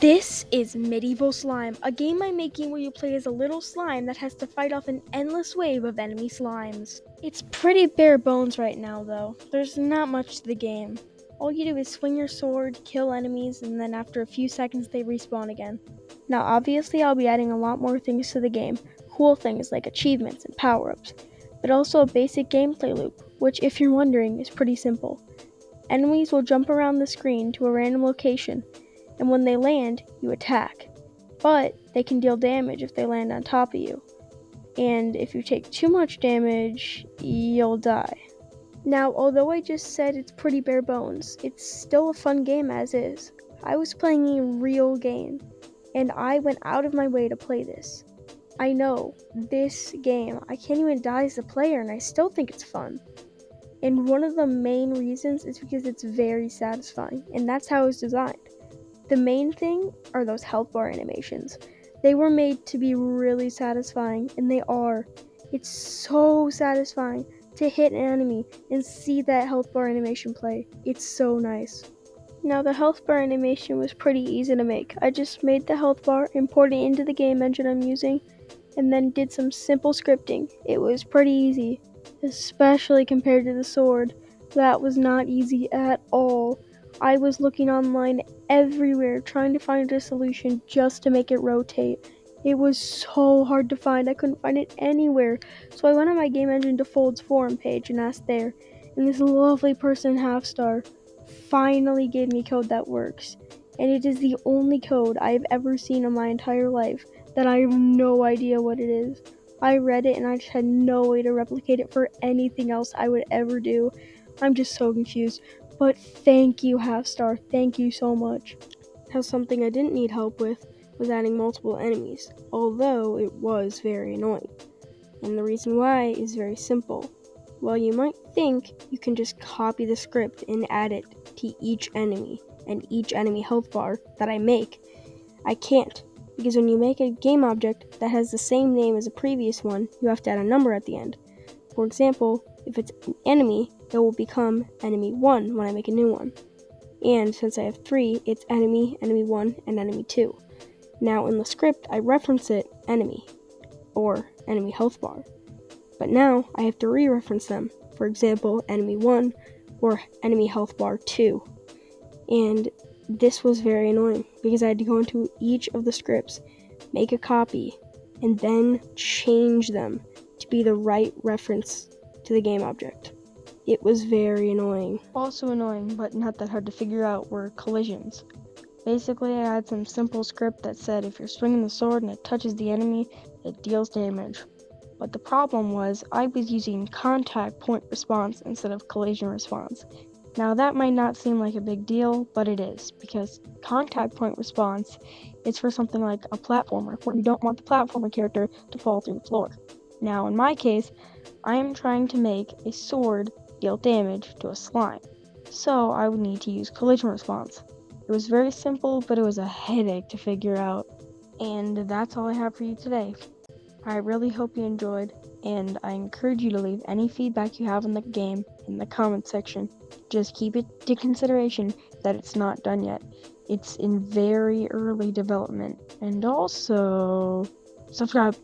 This is Medieval Slime, a game I'm making where you play as a little slime that has to fight off an endless wave of enemy slimes. It's pretty bare bones right now though, there's not much to the game. All you do is swing your sword, kill enemies, and then after a few seconds they respawn again. Now obviously I'll be adding a lot more things to the game, cool things like achievements and power-ups, but also a basic gameplay loop, which if you're wondering is pretty simple. Enemies will jump around the screen to a random location, and when they land, you attack. But they can deal damage if they land on top of you. And if you take too much damage, you'll die. Now, although I just said it's pretty bare bones, it's still a fun game as is. I was playing a real game, and I went out of my way to play this. I know, this game, I can't even die as a player, and I still think it's fun. And one of the main reasons is because it's very satisfying, and that's how it was designed. The main thing are those health bar animations. They were made to be really satisfying, and they are. It's so satisfying to hit an enemy and see that health bar animation play. It's so nice. Now the health bar animation was pretty easy to make. I just made the health bar, imported it into the game engine I'm using, and then did some simple scripting. It was pretty easy, especially compared to the sword. That was not easy at all. I was looking online everywhere trying to find a solution just to make it rotate. It was so hard to find, I couldn't find it anywhere. So I went on my game engine defaults forum page and asked there, and this lovely person, Halfstar, finally gave me code that works. And it is the only code I've ever seen in my entire life that I have no idea what it is. I read it and I just had no way to replicate it for anything else I would ever do. I'm just so confused. But thank you, Halfstar. Thank you so much. Now, something I didn't need help with was adding multiple enemies, although it was very annoying. And the reason why is very simple. While you might think you can just copy the script and add it to each enemy and each enemy health bar that I make, I can't. Because when you make a game object that has the same name as a previous one, you have to add a number at the end. For example, if it's an enemy, it will become enemy 1 when I make a new one. And since I have 3, it's enemy, enemy 1, and enemy 2. Now in the script, I reference it enemy, or enemy health bar. But now I have to re-reference them. For example, enemy 1, or enemy health bar 2. And this was very annoying because I had to go into each of the scripts, make a copy, and then change them to be the right reference to the game object. It was very annoying. Also annoying, but not that hard to figure out, were collisions. Basically, I had some simple script that said if you're swinging the sword and it touches the enemy, it deals damage. But the problem was I was using contact point response instead of collision response. Now that might not seem like a big deal, but it is, because contact point response is for something like a platformer, where you don't want the platformer character to fall through the floor. Now in my case, I am trying to make a sword deal damage to a slime, so I would need to use collision response. It was very simple, but it was a headache to figure out. And that's all I have for you today. I really hope you enjoyed, and I encourage you to leave any feedback you have on the game in the comment section. Just keep it to consideration that it's not done yet. It's in very early development. And also, subscribe.